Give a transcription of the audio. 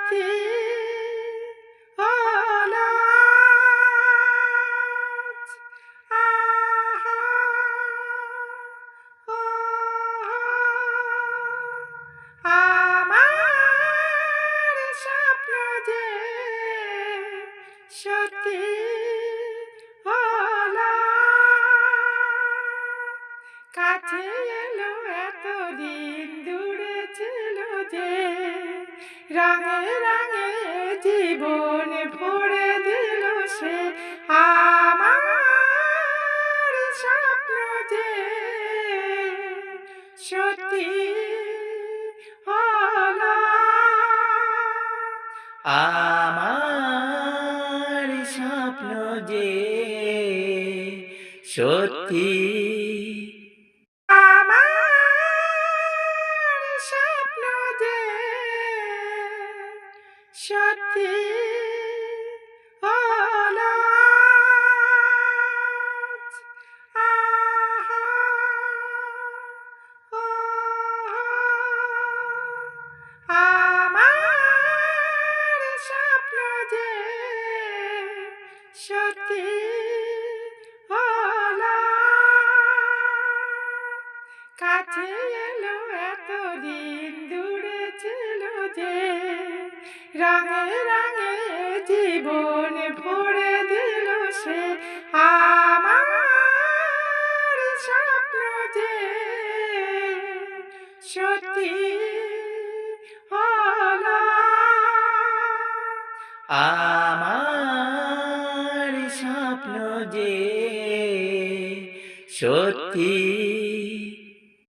সত্যি হলো আজ। আহা, ও, আমার স্বপ্ন যে সত্যি হলো, কাছে এলো এতদিন দূরে ছিল যে, রঙে রঙে জীবন ভরে দিল সে। আমার স্বপ্ন যে সত্যি হলো, আমার স্বপ্ন যে সত্যি। আমার স্বপ্ন যে সত্যি হলো আজ। আহা, ও, আমার স্বপ্ন যে সত্যি হলো, কাছে এলো এতদিন দূরে ছিল যে, রঙে রঙে জীবন ভরে দিল সে। আমার স্বপ্ন যে সত্যি হলো, আমার স্বপ্ন যে সত্যি।